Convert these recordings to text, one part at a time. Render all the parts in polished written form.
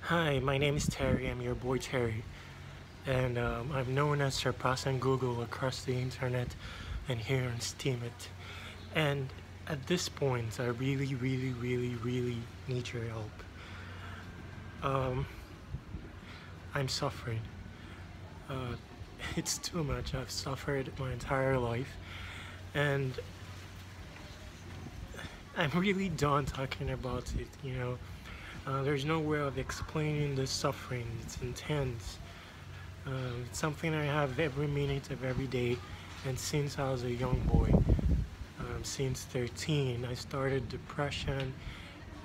Hi, my name is Terry. I'm your boy Terry, and I'm known as surpassing Google across the internet and here on Steemit. And at this point, I really need your help. Um, I'm suffering. Uh, it's too much. I've suffered my entire life, and I'm really done talking about it. There's no way of explaining the suffering. It's intense. It's something I have every minute of every day, and since I was a young boy, since 13, I started depression,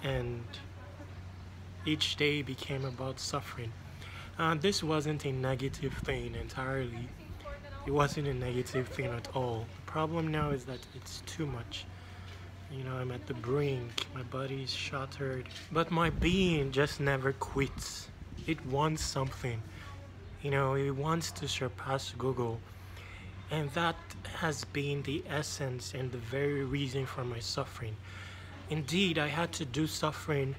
and each day became about suffering. This wasn't a negative thing entirely. It wasn't a negative thing at all. The problem now is that it's too much. I'm at the brink, my body is shattered, but my being just never quits. It wants something. It wants to surpass Google. And that has been the essence and the very reason for my suffering. Indeed, I had to do suffering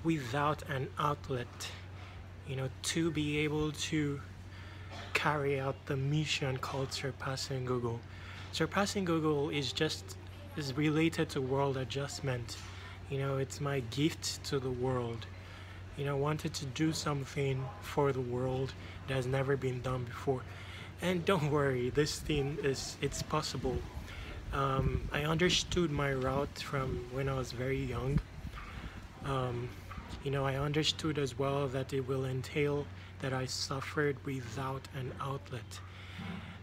without an outlet, to be able to carry out the mission called surpassing Google. Surpassing Google is related to world adjustment. It's my gift to the world. Wanted to do something for the world that has never been done before. And don't worry, this thing it's possible. I understood my route from when I was very young. I understood as well that it will entail that I suffered without an outlet.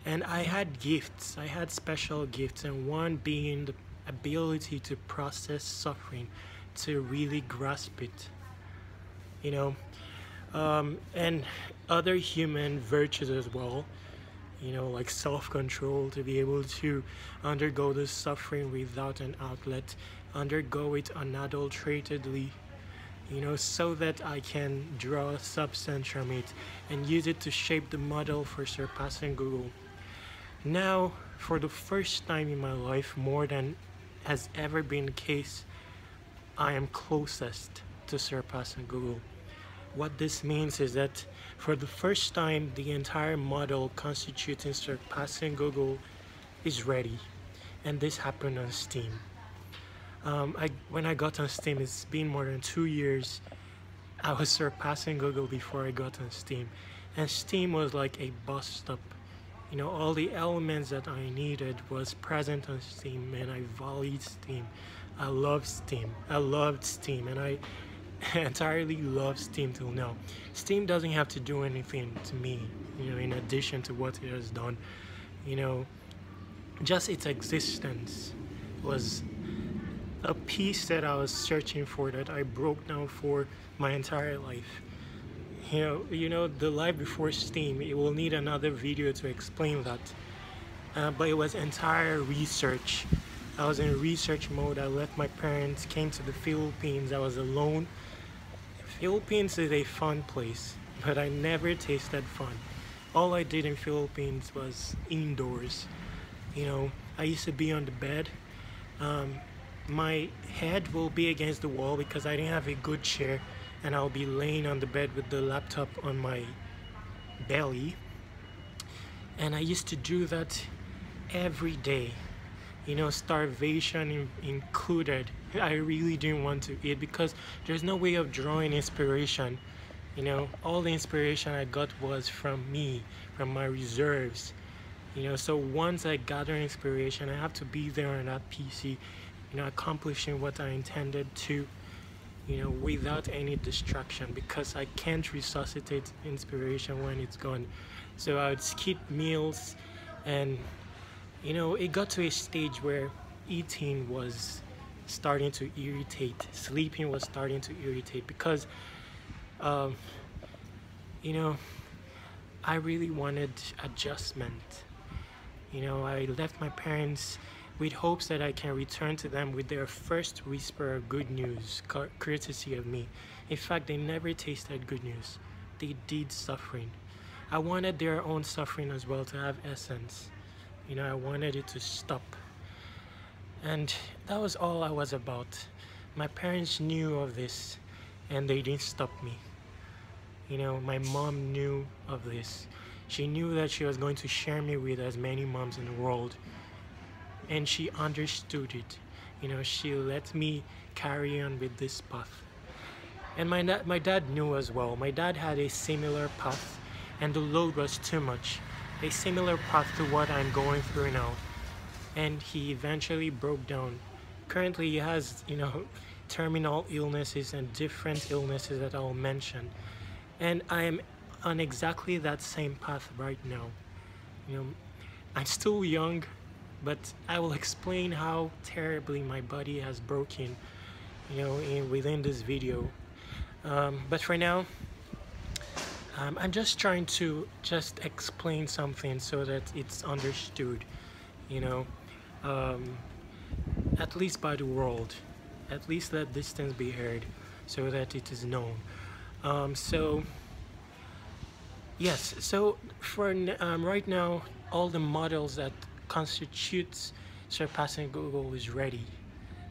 And I had gifts, I had special gifts, and one being the ability to process suffering, to really grasp it, and other human virtues as well, like self-control, to be able to undergo the suffering without an outlet, undergo it unadulteratedly, so that I can draw substance from it and use it to shape the model for surpassing Google. Now, for the first time in my life, more than has ever been the case, I am closest to surpassing Google. What this means is that for the first time, the entire model constituting surpassing Google is ready, and this happened on Steem. When I got on Steem, it's been more than 2 years. I was surpassing Google before I got on Steem, and Steem was like a bus stop. All the elements that I needed was present on Steem, and I valued Steem. I loved Steem. I loved Steem, and I entirely love Steem till now. Steem doesn't have to do anything to me, in addition to what it has done. Just its existence was a piece that I was searching for, that I broke down for my entire life. The life before Steem, it will need another video to explain that. But it was entire research. I was in research mode. I left my parents, came to the Philippines. I was alone. Philippines is a fun place, but I never tasted fun. All I did in Philippines was indoors. I used to be on the bed. My head will be against the wall because I didn't have a good chair, and I'll be laying on the bed with the laptop on my belly. And I used to do that every day. Starvation included. I really didn't want to eat because there's no way of drawing inspiration. All the inspiration I got was from me, from my reserves. So once I gather inspiration, I have to be there on that PC, accomplishing what I intended to, without any distraction, because I can't resuscitate inspiration when it's gone. So I would skip meals, and it got to a stage where eating was starting to irritate, sleeping was starting to irritate, because I really wanted adjustment. I left my parents with hopes that I can return to them with their first whisper of good news, courtesy of me. In fact, they never tasted good news. They did suffering. I wanted their own suffering as well to have essence. I wanted it to stop. And that was all I was about. My parents knew of this, and they didn't stop me. You know, my mom knew of this. She knew that she was going to share me with as many moms in the world, and she understood it. You know, she let me carry on with this path. And my dad knew as well. My dad had a similar path, and the load was too much. A similar path to what I'm going through now. And he eventually broke down. Currently, he has, you know, terminal illnesses and different illnesses that I'll mention. And I am on exactly that same path right now. You know, I'm still young, but I will explain how terribly my body has broken, you know, within this video. But for now, I'm just trying to just explain something so that it's understood, you know, at least by the world. At least let these things be heard so that it is known. So yes, so for right now, all the models that constitutes surpassing Google is ready.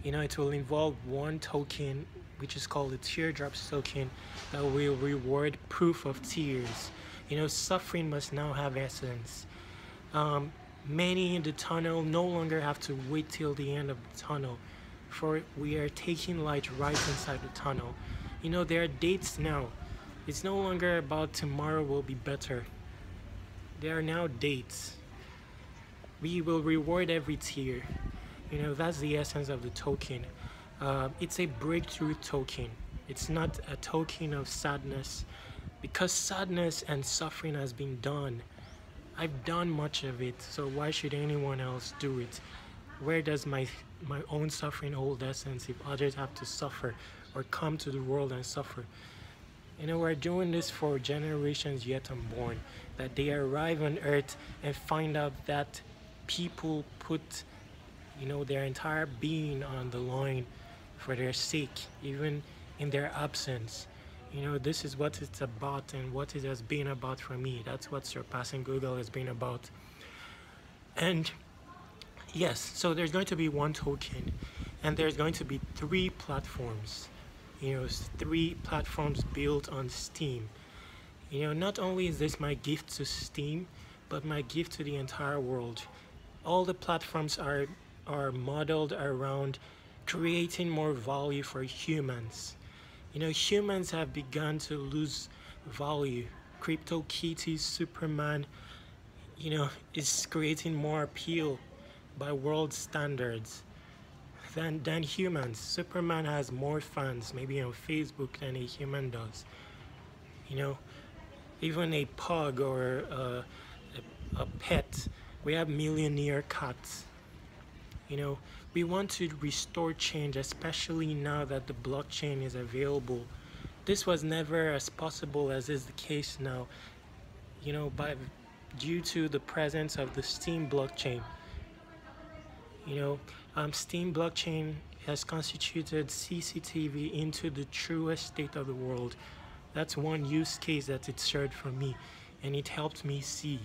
You know, it will involve one token, which is called the teardrops token, that will reward proof of tears. You know, suffering must now have essence. Many in the tunnel no longer have to wait till the end of the tunnel, for we are taking light right inside the tunnel. You know, there are dates now. It's no longer about tomorrow will be better. There are now dates. We will reward every tear. You know, that's the essence of the token. It's a breakthrough token. It's not a token of sadness, because sadness and suffering has been done. I've done much of it, so why should anyone else do it? Where does my own suffering hold essence if others have to suffer or come to the world and suffer? You know, we're doing this for generations yet unborn, that they arrive on earth and find out that people put, you know, their entire being on the line for their sake, even in their absence. You know, this is what it's about and what it has been about for me. That's what surpassing Google has been about. And yes, so there's going to be one token, and there's going to be 3 platforms. You know, 3 platforms built on Steam. You know, not only is this my gift to Steam, but my gift to the entire world. All the platforms are modeled around creating more value for humans. You know, humans have begun to lose value. CryptoKitties, Superman, you know, is creating more appeal by world standards than humans. Superman has more fans, maybe on Facebook, than a human does. You know, even a pug or a pet. We have millionaire cats. You know, we want to restore change, especially now that the blockchain is available. This was never as possible as is the case now, you know, due to the presence of the Steam blockchain. You know, Steam blockchain has constituted CCTV into the truest state of the world. That's one use case that it served for me, and it helped me see.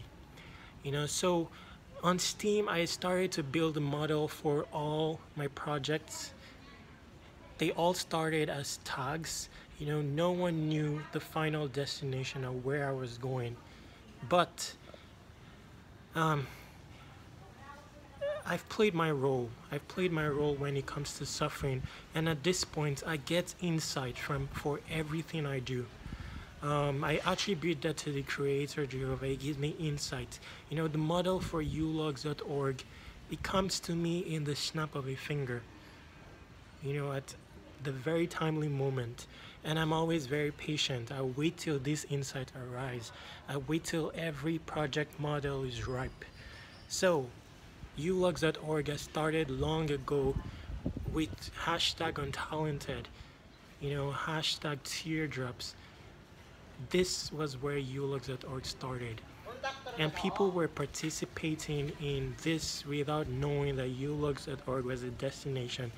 You know, so on Steam, I started to build a model for all my projects. They all started as tags. You know, no one knew the final destination of where I was going. But I've played my role. I've played my role when it comes to suffering. And at this point, I get insight for everything I do. I attribute that to the creator, Jehovah. It gives me insight. You know, the model for ulogs.org, it comes to me in the snap of a finger, you know, at the very timely moment. And I'm always very patient. I wait till this insight arise. I wait till every project model is ripe. So, ulogs.org has started long ago with #untalented, you know, #teardrops. This was where ulogs.org started, and people were participating in this without knowing that ulogs.org was a destination.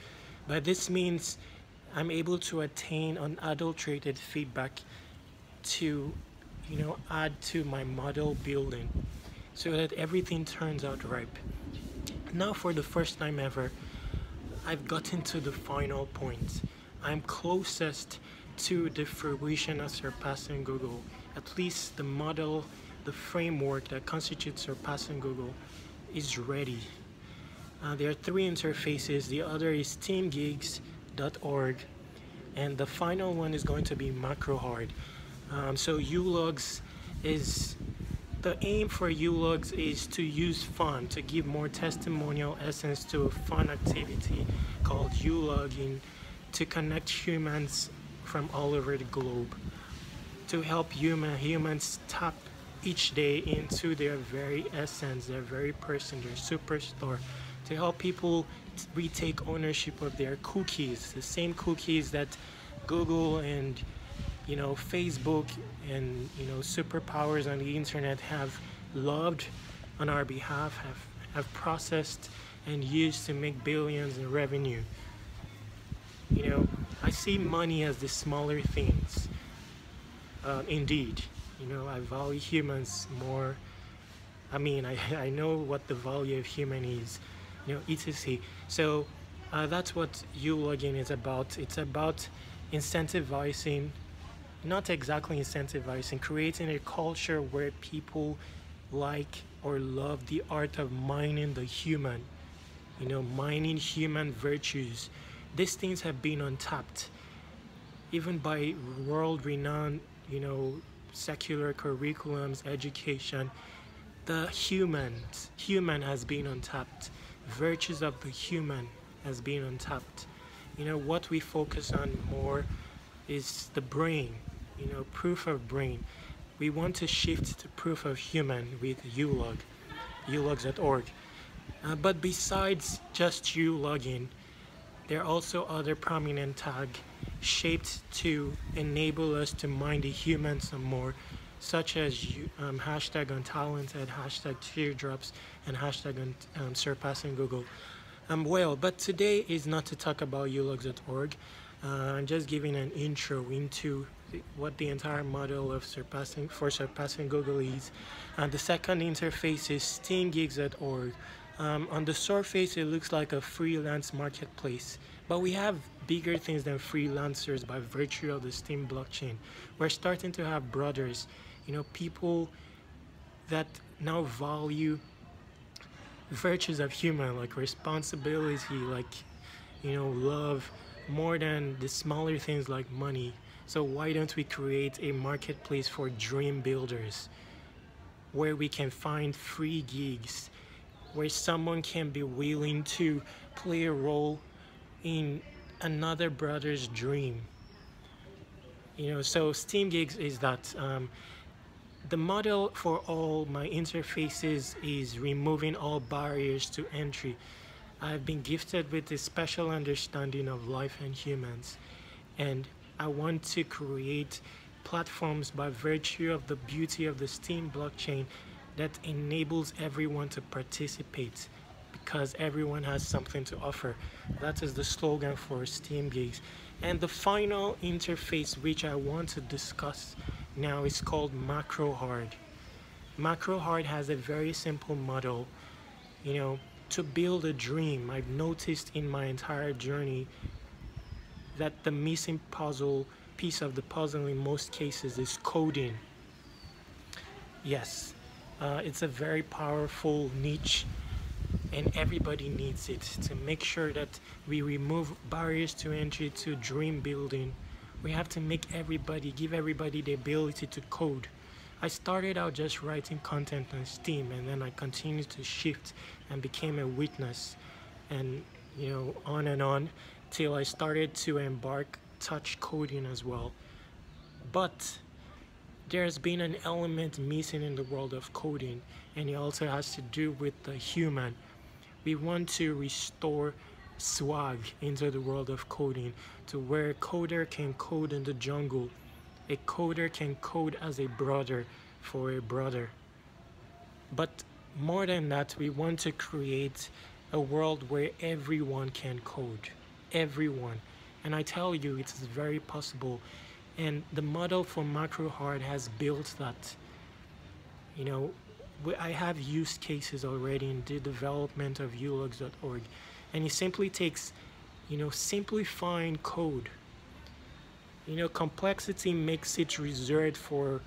But this means I'm able to attain unadulterated feedback to, you know, add to my model building so that everything turns out ripe. Now, for the first time ever, I've gotten to the final point. I'm closest to the fruition of surpassing Google. At least the model, the framework that constitutes surpassing Google is ready. There are three interfaces. The other is teamgigs.org, and the final one is going to be MacroHard. So ulogs is the aim for ulogs is to use fun, to give more testimonial essence to a fun activity called ulogging, to connect humans from all over the globe, to help humans tap each day into their very essence, their very person, their superstar, to help people retake ownership of their cookies, the same cookies that Google and Facebook and superpowers on the internet have loved on our behalf, have processed and used to make billions in revenue. I see money as the smaller things. Indeed, I value humans more. I know what the value of human is, etc. So that's what ulogging is about. It's about incentivizing, not exactly incentivizing, creating a culture where people like or love the art of mining the human, mining human virtues. These things have been untapped, even by world-renowned, secular curriculums, education. The human has been untapped. Virtues of the human has been untapped. What we focus on more is the brain, proof of brain. We want to shift to proof of human with ulogs.org. But besides just ulogging, there are also other prominent tags shaped to enable us to mine the human some more, such as hashtag untalented, hashtag teardrops, and hashtag surpassing Google. But today is not to talk about ulogs.org. I'm just giving an intro into what the entire model of surpassing Google is. And the second interface is steamgigs.org. On the surface, it looks like a freelance marketplace, but we have bigger things than freelancers by virtue of the Steam blockchain. We're starting to have brothers, people that now value virtues of human, like responsibility, like love, more than the smaller things like money. So why don't we create a marketplace for dream builders, where we can find free gigs, where someone can be willing to play a role in another brother's dream? So Steam Gigs is that. The model for all my interfaces is removing all barriers to entry. I've been gifted with a special understanding of life and humans, and I want to create platforms by virtue of the beauty of the Steam blockchain that enables everyone to participate, because everyone has something to offer. That is the slogan for Steam Gigs. And the final interface which I want to discuss now is called MacroHard. MacroHard has a very simple model, to build a dream. I've noticed in my entire journey that the missing piece of the puzzle in most cases is coding. Yes, it's a very powerful niche, and everybody needs it to make sure that we remove barriers to entry to dream building. We have to give everybody the ability to code. I started out just writing content on Steam, and then I continued to shift and became a witness, and on till I started to embark touch coding as well. But there's been an element missing in the world of coding, and it also has to do with the human. We want to restore swag into the world of coding, to where a coder can code in the jungle. A coder can code as a brother for a brother. But more than that, we want to create a world where everyone can code. Everyone. And I tell you, it's very possible. And the model for MacroHard has built that. I have use cases already in the development of ulogs.org, and it simply takes, simplifying code Complexity makes it reserved for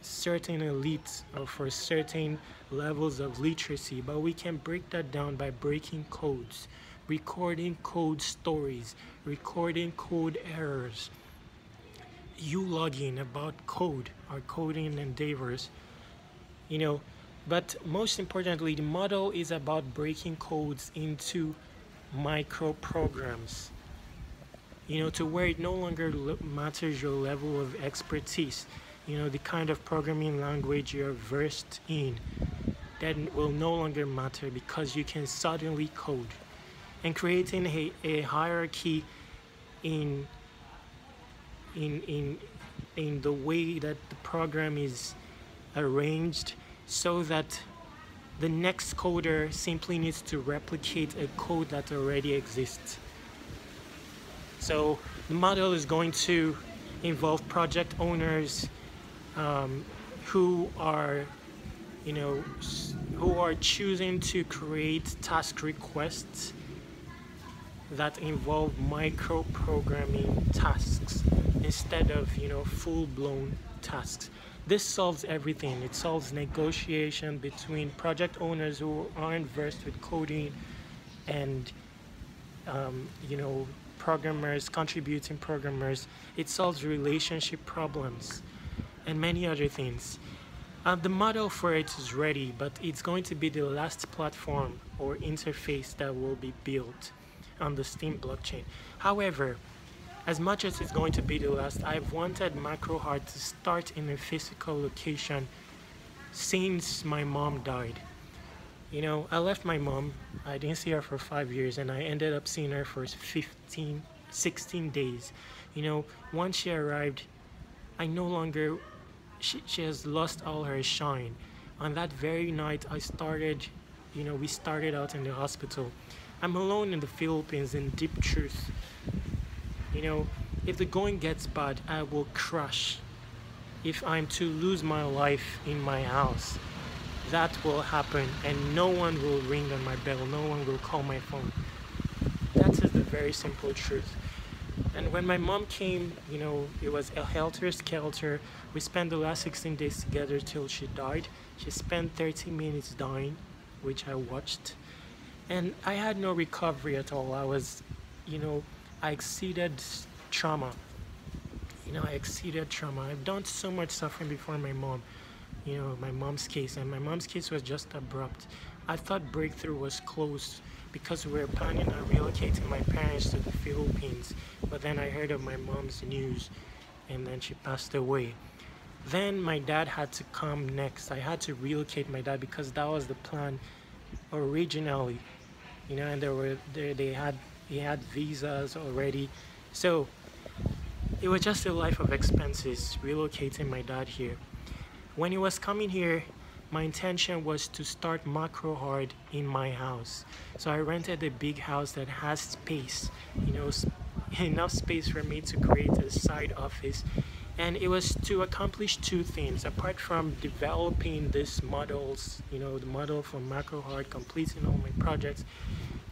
certain elites or for certain levels of literacy, but we can break that down by breaking codes, recording code stories, recording code errors, logging about code or coding endeavors, you know. But most importantly, the model is about breaking codes into micro programs, to where it no longer matters your level of expertise, the kind of programming language you're versed in, that will no longer matter because you can suddenly code. And creating a hierarchy in in in in the way that the program is arranged, so that the next coder simply needs to replicate a code that already exists. So the model is going to involve project owners who are, who are choosing to create task requests that involve micro programming tasks instead of, full-blown tasks. This solves everything. It solves negotiation between project owners who aren't versed with coding and programmers, contributing programmers. It solves relationship problems and many other things. The model for it is ready, but it's going to be the last platform or interface that will be built on the Steam blockchain. However, as much as it's going to be the last, I've wanted MacroHeart to start in a physical location since my mom died. I left my mom. I didn't see her for 5 years, and I ended up seeing her for 16 days. Once she arrived, I no longer, she has lost all her shine. On that very night, we started out in the hospital. I'm alone in the Philippines in deep truth. If the going gets bad, I will crash. If I'm to lose my life in my house, that will happen, and no one will ring on my bell, no one will call my phone. That is the very simple truth. And when my mom came, it was a helter-skelter. We spent the last 16 days together till she died. She spent 30 minutes dying, which I watched. And I had no recovery at all. I exceeded trauma. I exceeded trauma. I've done so much suffering before my mom. My mom's case. And my mom's case was just abrupt. I thought breakthrough was close because we were planning on relocating my parents to the Philippines. But then I heard of my mom's news, and then she passed away. Then my dad had to come next. I had to relocate my dad because that was the plan originally. And he had visas already. So it was just a life of expenses relocating my dad here. When he was coming here, my intention was to start MacroHeart in my house. So I rented a big house that has space, enough space for me to create a side office. And it was to accomplish two things. Apart from developing these models, the model for MacroHeart, completing all my projects,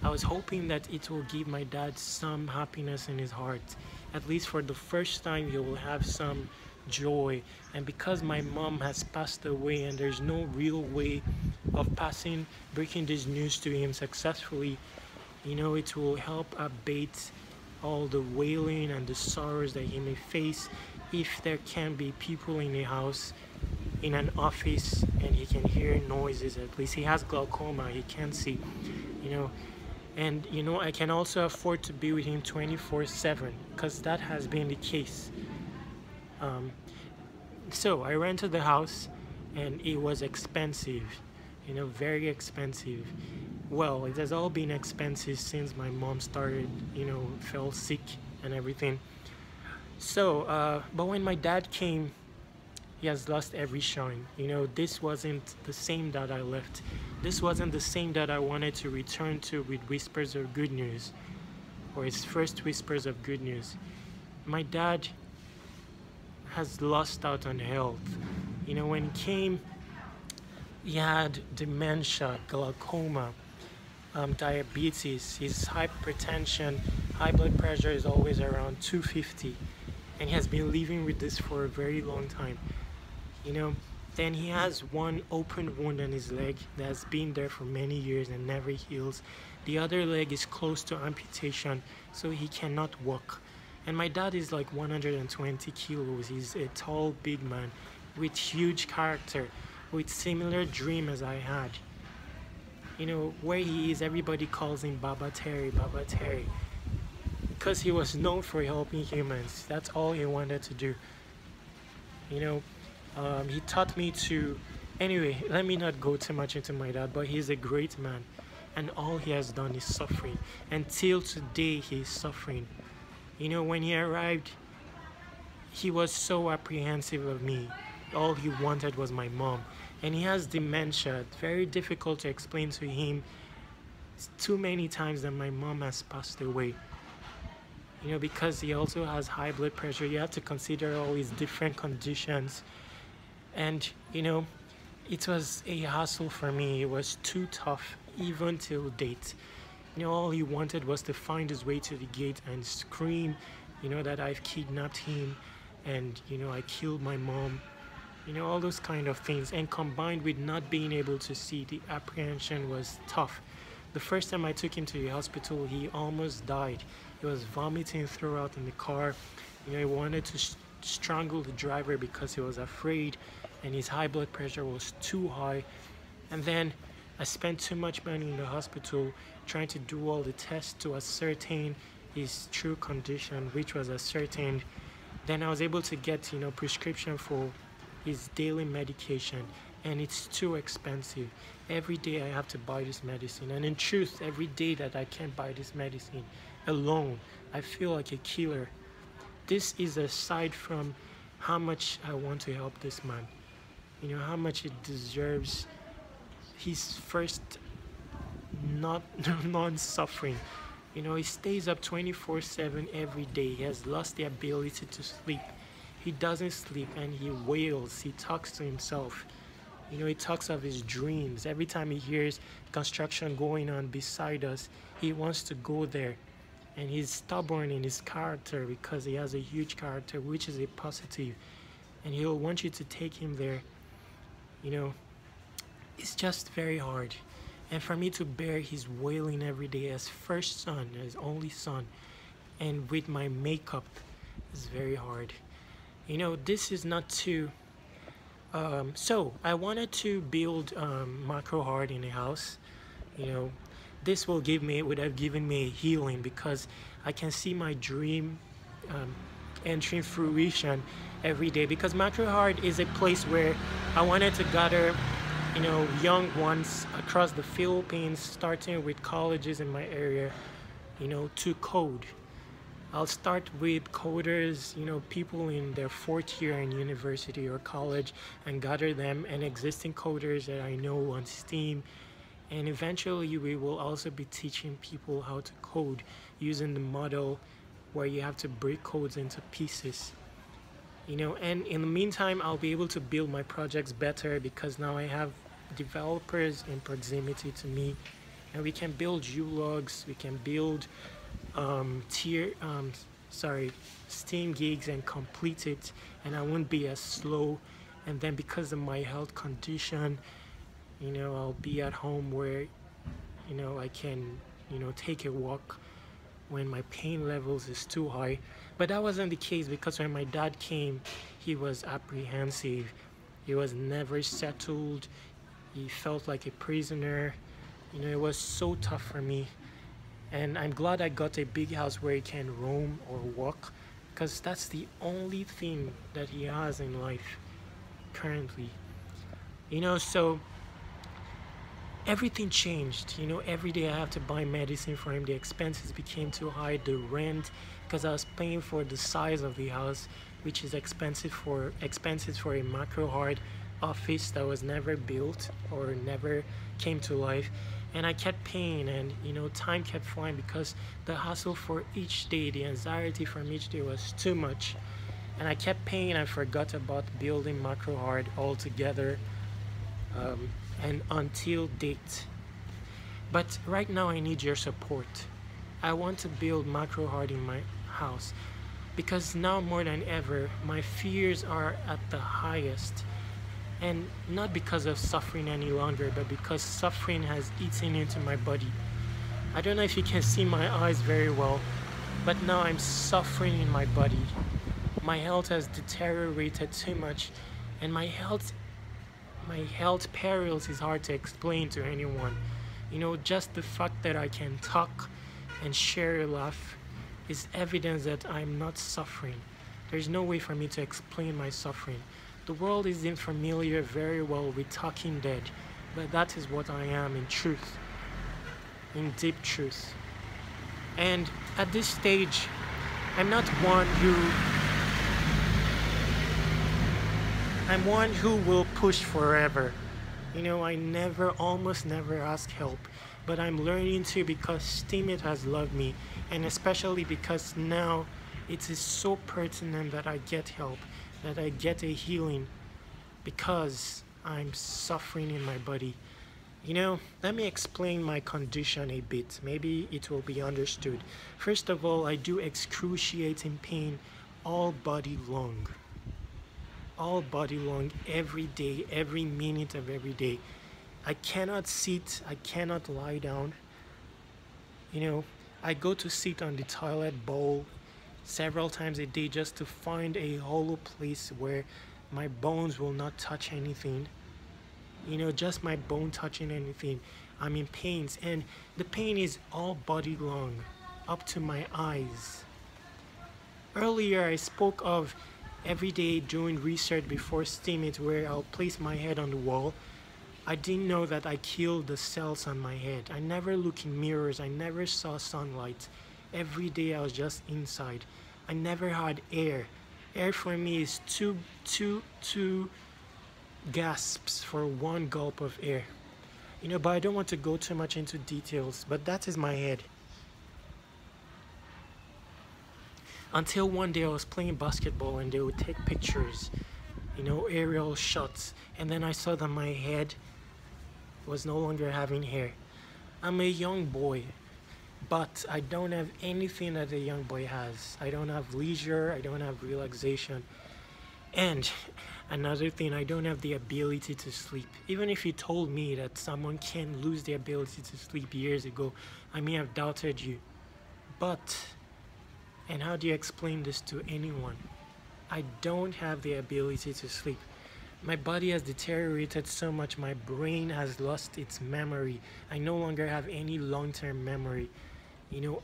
I was hoping that it will give my dad some happiness in his heart. At least for the first time, he will have some joy. And because my mom has passed away and there's no real way of breaking this news to him successfully, it will help abate all the wailing and the sorrows that he may face if there can be people in the house, in an office, and he can hear noises. At least he has glaucoma, he can't see, And I can also afford to be with him 24/7 because that has been the case. So I rented the house, and it was expensive, very expensive. Well, it has all been expensive since my mom started, fell sick and everything. So, but when my dad came, he has lost every shine. This wasn't the same that I left. This wasn't the same that I wanted to return to with whispers of good news, or his first whispers of good news. My dad has lost out on health. When he came, he had dementia, glaucoma, diabetes, his hypertension, high blood pressure is always around 250. and he has been living with this for a very long time, you know. Then he has one open wound on his leg that's been there for many years and never heals. The other leg is close to amputation, so he cannot walk. And my dad is like 120 kilos. He's a tall, big man with huge character, with similar dream as I had. You know, where he is, everybody calls him Baba Terry, Baba Terry, because he was known for helping humans. That's all he wanted to do. You know, he taught me to, anyway, let me not go too much into my dad, but he's a great man, and all he has done is suffering. Until today, he's suffering. You know, when he arrived, he was so apprehensive of me. All he wanted was my mom. And he has dementia. It's very difficult to explain to him too many times that my mom has passed away. You know, because he also has high blood pressure, you have to consider all his different conditions. And, you know, it was a hassle for me. It was too tough, even till date. You know, all he wanted was to find his way to the gate and scream, you know, that I've kidnapped him and, you know, I killed my mom. You know, all those kind of things. And combined with not being able to see, the apprehension was tough. The first time I took him to the hospital, he almost died. He was vomiting throughout in the car. You know, he wanted to strangle the driver because he was afraid, and his high blood pressure was too high. And then I spent too much money in the hospital trying to do all the tests to ascertain his true condition, which was ascertained. Then I was able to get, you know, prescription for his daily medication, and it's too expensive. Every day I have to buy this medicine, and in truth, every day that I can't buy this medicine alone, I feel like a killer. This is aside from how much I want to help this man, you know, how much it deserves his first non-suffering. You know, he stays up 24/7 every day. He has lost the ability to sleep. He doesn't sleep, and he wails. He talks to himself. You know, he talks of his dreams. Every time he hears construction going on beside us, he wants to go there. And he's stubborn in his character because he has a huge character, which is a positive. And he'll want you to take him there. You know, it's just very hard. And for me to bear his wailing every day as first son, as only son, and with my makeup, is very hard. You know, this is not too... so I wanted to build macro hard in a house. You know, this would have given me a healing, because I can see my dream entering fruition every day. Because macro hard is a place where I wanted to gather, you know, young ones across the Philippines, starting with colleges in my area, you know, to code. I'll start with coders, you know, people in their 4th year in university or college, and gather them, and existing coders that I know on Steam. And eventually we will also be teaching people how to code using the model where you have to break codes into pieces. You know, and in the meantime, I'll be able to build my projects better, because now I have developers in proximity to me, and we can build ulogs, we can build Steam gigs and complete it, and I won't be as slow. And then because of my health condition, you know, I'll be at home where, you know, I can, you know, take a walk when my pain levels is too high. But that wasn't the case, because when my dad came, he was apprehensive. He was never settled. He felt like a prisoner. You know, it was so tough for me. And I'm glad I got a big house where he can roam or walk, because that's the only thing that he has in life currently. You know, so everything changed. You know, every day I have to buy medicine for him. The expenses became too high. The rent, because I was paying for the size of the house, which is expensive for a macro hard office that was never built or never came to life. And I kept paying, and, you know, time kept flying, because the hassle for each day, the anxiety from each day was too much. And I kept paying, and I forgot about building macro hard altogether, and until date. But right now I need your support. I want to build macro hard in my house. Because now more than ever, my fears are at the highest. And not because of suffering any longer, but because suffering has eaten into my body. I don't know if you can see my eyes very well, but now I'm suffering in my body. My health has deteriorated too much, and my health perils is hard to explain to anyone. Just the fact that I can talk and share a laugh is evidence that I'm not suffering. There's no way for me to explain my suffering. The world isn't familiar very well with talking dead, but that is what I am in truth, in deep truth. And at this stage, I'm one who will push forever. I almost never ask help, but I'm learning to because Steemit has loved me, and especially because now it is so pertinent that I get help, that I get a healing, because I'm suffering in my body. Let me explain my condition a bit. Maybe it will be understood. First of all, I do excruciating pain all body long. All body long, every day, every minute of every day. I cannot sit, I cannot lie down. I go to sit on the toilet bowl several times a day just to find a hollow place where my bones will not touch anything. Just my bone touching anything. I'm in pains, and the pain is all body long, up to my eyes. Earlier, I spoke of every day doing research before Steemit, where I'll place my head on the wall. I didn't know that I killed the cells on my head. I never looked in mirrors. I never saw sunlight. Every day I was just inside. I never had air. Air for me is two gasps for one gulp of air. But I don't want to go too much into details, but that is my head. Until one day I was playing basketball and they would take pictures, aerial shots, and then I saw that my head was no longer having hair. I'm a young boy, but I don't have anything that a young boy has. I don't have leisure, I don't have relaxation, and another thing, I don't have the ability to sleep. Even if you told me that someone can lose the ability to sleep years ago, I may have doubted you. And how do you explain this to anyone? I don't have the ability to sleep. My body has deteriorated so much, my brain has lost its memory. I no longer have any long-term memory.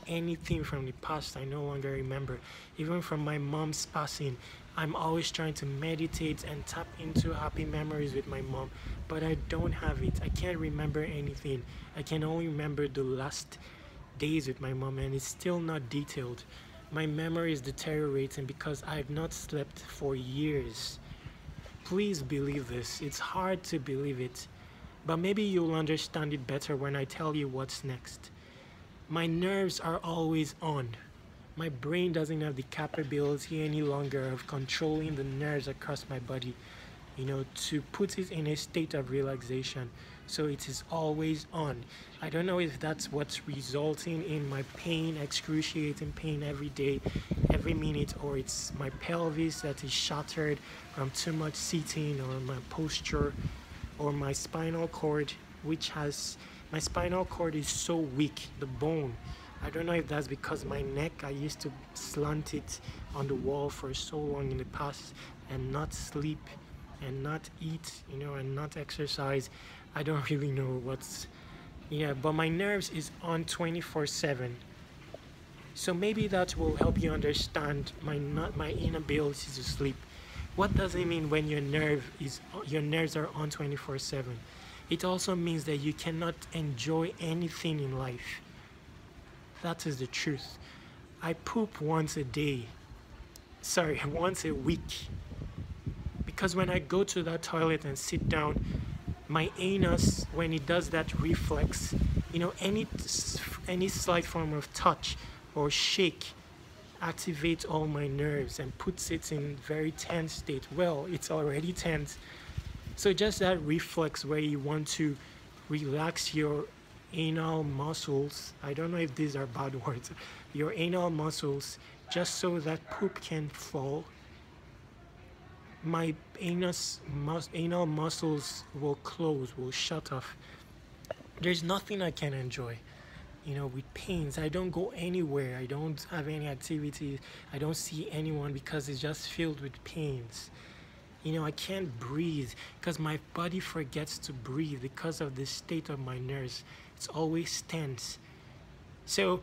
Anything from the past I no longer remember. Even from my mom's passing, I'm always trying to meditate and tap into happy memories with my mom, but I don't have it. I can't remember anything. I can only remember the last days with my mom, and it's still not detailed. My memory is deteriorating because I have not slept for years. Please believe this. It's hard to believe it, but maybe you'll understand it better when I tell you what's next. My nerves are always on. My brain doesn't have the capability any longer of controlling the nerves across my body, to put it in a state of relaxation. So it is always on. I don't know if that's what's resulting in my pain, excruciating pain every day, every minute, or it's my pelvis that is shattered from too much sitting, or my posture, or my spinal cord, my spinal cord is so weak, the bone. I don't know if that's because my neck, I used to slant it on the wall for so long in the past and not sleep and not eat, and not exercise. I don't really know but my nerves is on 24/7. So maybe that will help you understand my inability to sleep. What does it mean when your nerves are on 24/7? It also means that you cannot enjoy anything in life. That is the truth. I poop once a week. Because when I go to that toilet and sit down, my anus, when it does that reflex, any slight form of touch or shake activates all my nerves and puts it in very tense state. Well, it's already tense. So just that reflex where you want to relax your anal muscles, I don't know if these are bad words, your anal muscles just so that poop can fall. My anal muscles will close, will shut off. There's nothing I can enjoy. With pains, I don't go anywhere. I don't have any activities. I don't see anyone because it's just filled with pains. I can't breathe because my body forgets to breathe because of the state of my nerves. It's always tense. So,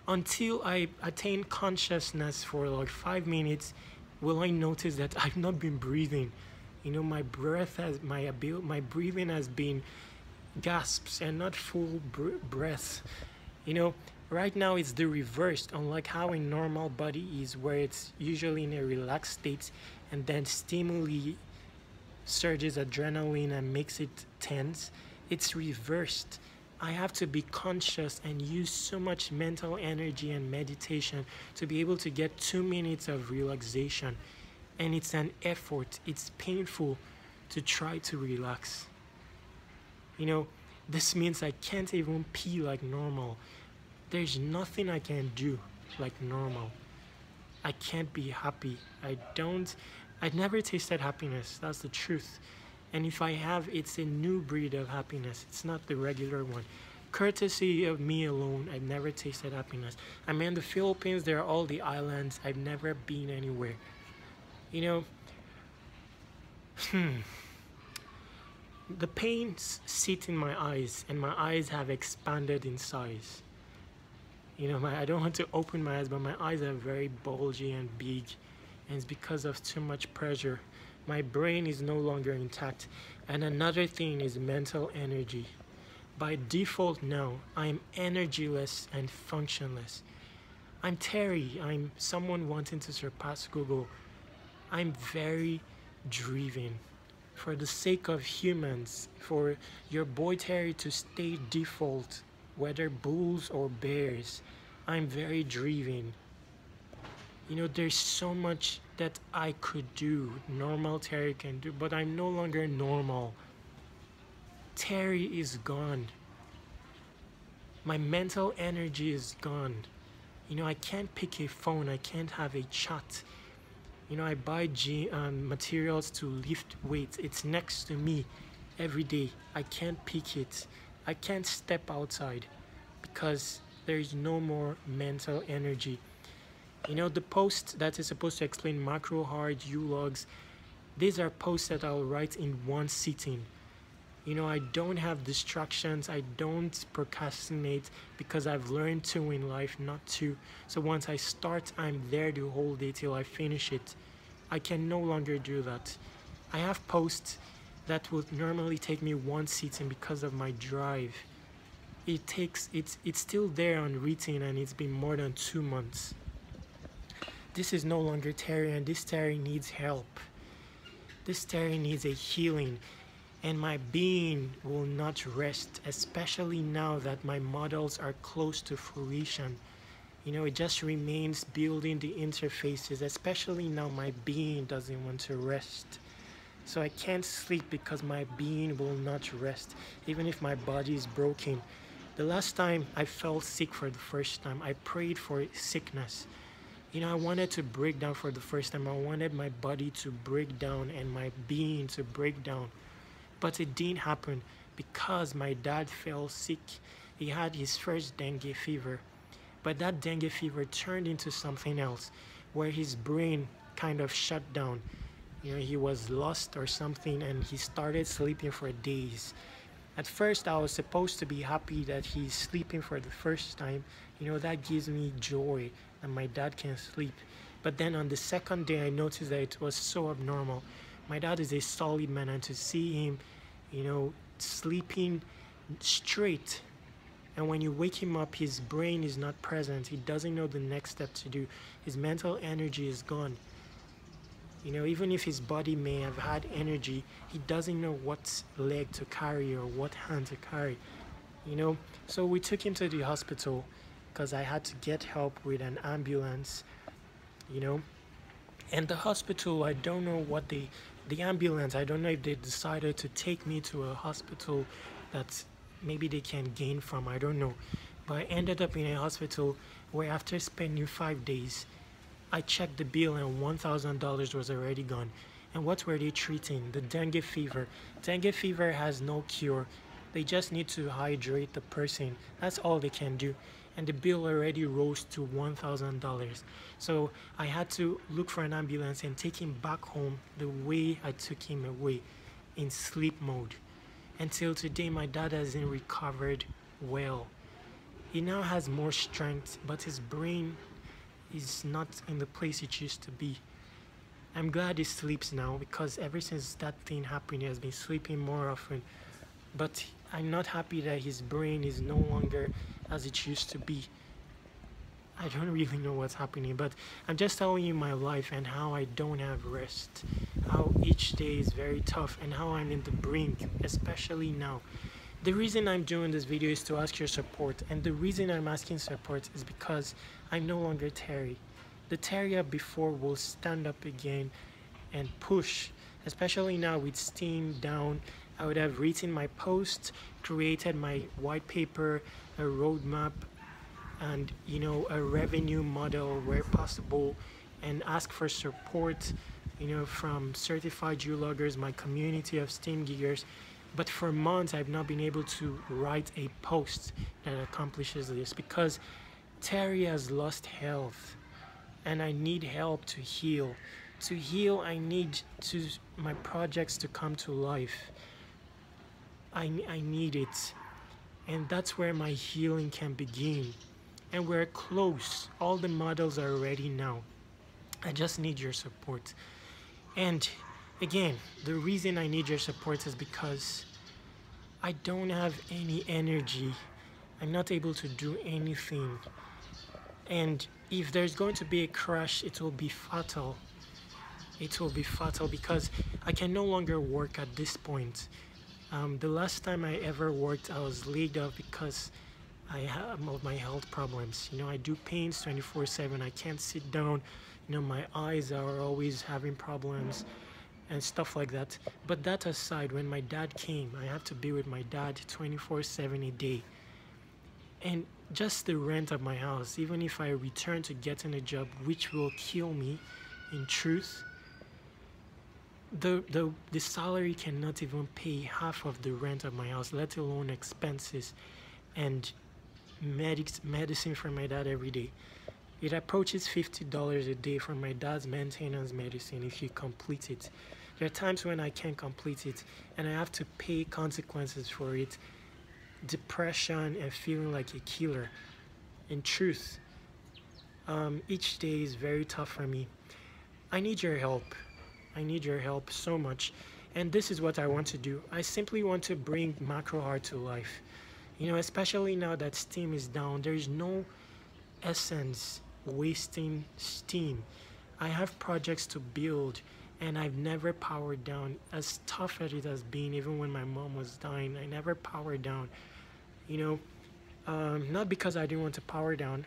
until I attain consciousness for like 5 minutes, will I notice that I've not been breathing. My breathing has been gasps and not full breath. Right now it's the reverse, unlike how a normal body is, where it's usually in a relaxed state and then stimuli surges adrenaline and makes it tense. It's reversed. I have to be conscious and use so much mental energy and meditation to be able to get 2 minutes of relaxation. And it's an effort. It's painful to try to relax. This means I can't even pee like normal. There's nothing I can do like normal. I can't be happy. I've never tasted happiness. That's the truth. And if I have, it's a new breed of happiness. It's not the regular one. Courtesy of me alone, I've never tasted happiness. I'm in the Philippines. There are all the islands. I've never been anywhere. The pains sit in my eyes, and my eyes have expanded in size. I don't want to open my eyes, but my eyes are very bulgy and big, and it's because of too much pressure. My brain is no longer intact. And another thing is mental energy. By default now, I'm energyless and functionless. I'm Terry. I'm someone wanting to surpass Google. I'm very driven. For the sake of humans, for your boy Terry to stay default, whether bulls or bears, I'm very driven. There's so much that I could do, normal Terry can do, but I'm no longer normal. Terry is gone. My mental energy is gone. I can't pick a phone, I can't have a chat. I buy materials to lift weights. It's next to me every day. I can't pick it. I can't step outside because there is no more mental energy. The post that is supposed to explain macro, hard, ulogs, these are posts that I'll write in one sitting. I don't have distractions. I don't procrastinate because I've learned to in life not to. So once I start, I'm there the whole day till I finish it. I can no longer do that. I have posts that would normally take me one sitting because of my drive. It's still there unwritten, and it's been more than 2 months. This is no longer Terry, and this Terry needs help. This Terry needs a healing. And my being will not rest, especially now that my models are close to fruition. It just remains building the interfaces, especially now my being doesn't want to rest. So I can't sleep because my being will not rest, even if my body is broken. The last time I felt sick for the first time, I prayed for sickness. I wanted to break down for the first time. I wanted my body to break down and my being to break down. But it didn't happen because my dad fell sick. He had his first dengue fever. But that dengue fever turned into something else, where his brain kind of shut down. He was lost or something, and he started sleeping for days. At first, I was supposed to be happy that he's sleeping for the first time. That gives me joy that my dad can sleep. But then on the second day, I noticed that it was so abnormal. My dad is a solid man, and to see him, sleeping straight, and when you wake him up, his brain is not present. He doesn't know the next step to do. His mental energy is gone. Even if his body may have had energy, he doesn't know what leg to carry or what hand to carry. So we took him to the hospital because I had to get help with an ambulance. And the hospital, I don't know what the ambulance, I don't know if they decided to take me to a hospital that maybe they can gain from, I don't know. But I ended up in a hospital where after spending 5 days, I checked the bill and $1,000 was already gone. And what were they treating? The dengue fever. Dengue fever has no cure. They just need to hydrate the person. That's all they can do. And the bill already rose to $1,000. So I had to look for an ambulance and take him back home the way I took him away, in sleep mode. Until today, my dad hasn't recovered well. He now has more strength, but his brain is not in the place it used to be. I'm glad he sleeps now, because ever since that thing happened, he has been sleeping more often. But I'm not happy that his brain is no longer as it used to be. I don't really know what's happening, but I'm just telling you my life and how I don't have rest, how each day is very tough, and how I'm in the brink, especially now. The reason I'm doing this video is to ask your support, and the reason I'm asking support is because I'm no longer Terry. The Terry of before will stand up again and push, especially now with Steam down. I would have written my post, created my white paper, a roadmap, and a revenue model where possible, and ask for support from certified uloggers, my community of Steam giggers. But for months I've not been able to write a post that accomplishes this, because Terry has lost health and I need help to heal. To heal, I need my projects to come to life. I need it, and that's where my healing can begin. And we're close. All the models are ready now. I just need your support. And again, the reason I need your support is because I don't have any energy. I'm not able to do anything. And if there's going to be a crash, it will be fatal. It will be fatal because I can no longer work at this point. The last time I ever worked, I was laid off because I have my health problems. I do paints 24/7. I can't sit down. My eyes are always having problems and stuff like that. But that aside, when my dad came, I have to be with my dad 24/7 a day. And just the rent of my house, even if I return to getting a job, which will kill me, in truth, the salary cannot even pay half of the rent of my house, let alone expenses and medicine for my dad every day. It approaches $50 a day for my dad's maintenance medicine if you complete it. There are times when I can't complete it and I have to pay consequences for it. Depression and feeling like a killer. In truth, each day is very tough for me. I need your help. I need your help so much. And this is what I want to do. I simply want to bring macro art to life. Especially now that Steam is down, there's no essence wasting Steam. I have projects to build and I've never powered down. As tough as it has been, even when my mom was dying, I never powered down. Not because I didn't want to power down,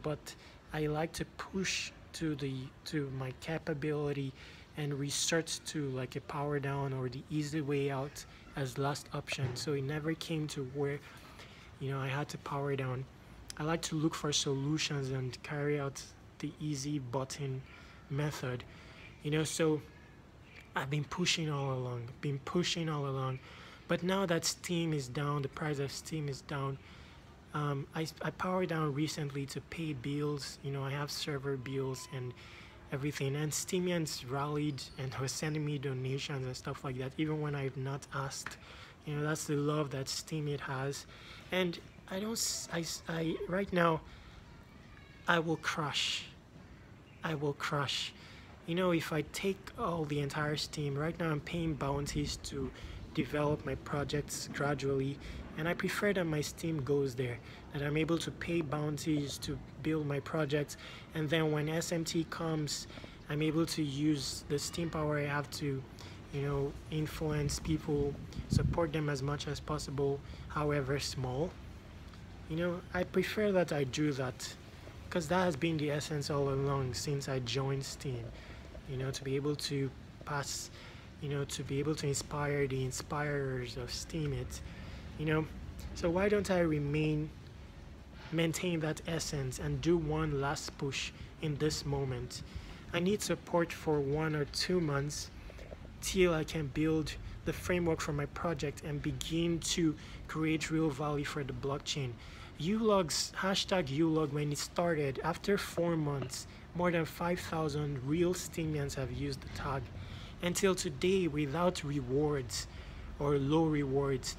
but I like to push to my capability and resort to like a power down or the easy way out as last option. So it never came to where I had to power down. I like to look for solutions and carry out the easy button method. So I've been pushing all along, but now that Steam is down, the price of Steam is down, I powered down recently to pay bills. I have server bills and everything, and Steamians rallied and were sending me donations and stuff like that, even when I've not asked. That's the love that Steamit has. And right now, I will crush. If I take all the entire Steam, right now I'm paying bounties to develop my projects gradually, and I prefer that my Steam goes there, that I'm able to pay bounties to build my projects, and then when SMT comes, I'm able to use the Steam power I have to influence people, support them as much as possible, however small. I prefer that I do that, because that has been the essence all along since I joined Steam. To be able to pass, to be able to inspire the inspirers of Steamit. So why don't I remain maintain that essence and do one last push in this moment. I need support for 1 or 2 months till I can build the framework for my project and begin to create real value for the blockchain. Ulogs, hashtag Ulog, when it started, after 4 months, more than 5,000 real Steamians have used the tag. Until today, without rewards or low rewards,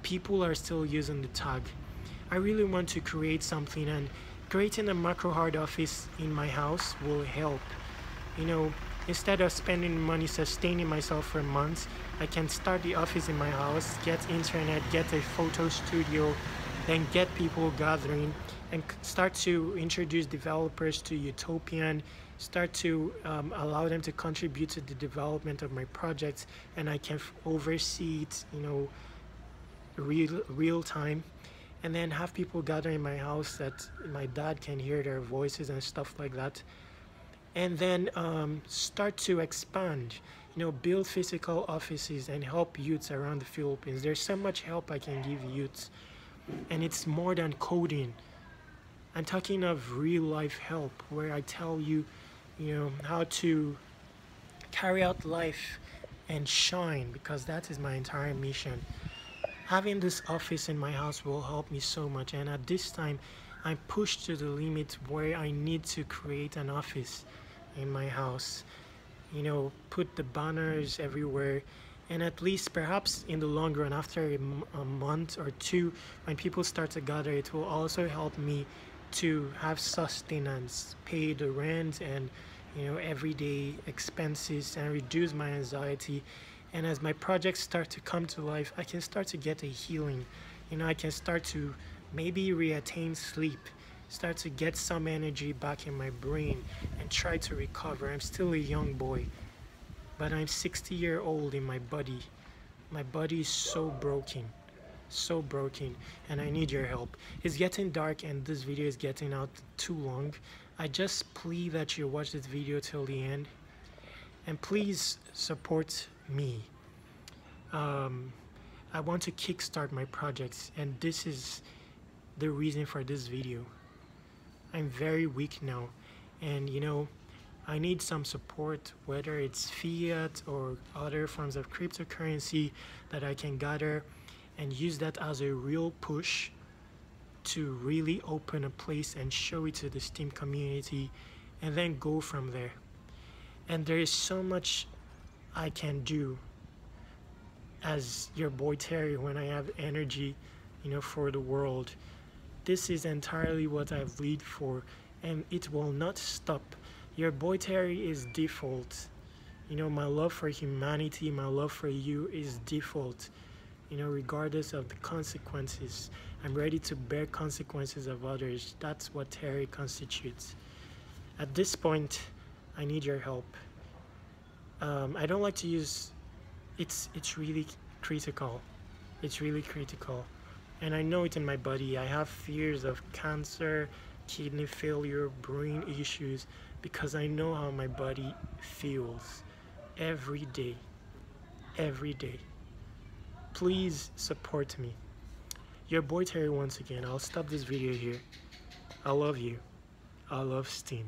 people are still using the tag. I really want to create something, and creating a macro hard office in my house will help. You know, instead of spending money sustaining myself for months, I can start the office in my house, get internet, get a photo studio, then get people gathering and start to introduce developers to Utopian, start to allow them to contribute to the development of my projects, and I can oversee it, you know, real time, and then have people gather in my house that my dad can hear their voices and stuff like that. And then start to expand, you know, build physical offices and help youths around the Philippines. There's so much help I can give youths, and it's more than coding. I'm talking of real life help where I tell you, you know, how to carry out life and shine, because that is my entire mission. Having this office in my house will help me so much, and at this time I'm pushed to the limit where I need to create an office in my house, you know, put the banners everywhere, and at least perhaps in the long run, after a month or two, when people start to gather, it will also help me to have sustenance, pay the rent and, you know, everyday expenses, and reduce my anxiety. And as my projects start to come to life, I can start to get a healing. You know, I can start to maybe reattain sleep, start to get some energy back in my brain and try to recover. I'm still a young boy, but I'm 60-year-old in my body. My body is so broken, and I need your help. It's getting dark and this video is getting out too long. I just plead that you watch this video till the end, and please support me. I want to kickstart my projects, and this is the reason for this video. I'm very weak now, and you know, I need some support, whether it's fiat or other forms of cryptocurrency that I can gather and use that as a real push to really open a place and show it to the Steam community, and then go from there. And there is so much I can do as your boy Terry when I have energy, you know, for the world. This is entirely what I've lived for, and it will not stop. Your boy Terry is default. You know, my love for humanity, my love for you is default. You know, regardless of the consequences, I'm ready to bear consequences of others. That's what Terry constitutes. At this point, I need your help. I don't like to use, it's really critical. It's really critical. And I know it in my body. I have fears of cancer, kidney failure, brain issues, because I know how my body feels every day. Every day. Please support me. Your boy Terry once again. I'll stop this video here. I love you. I love Steam.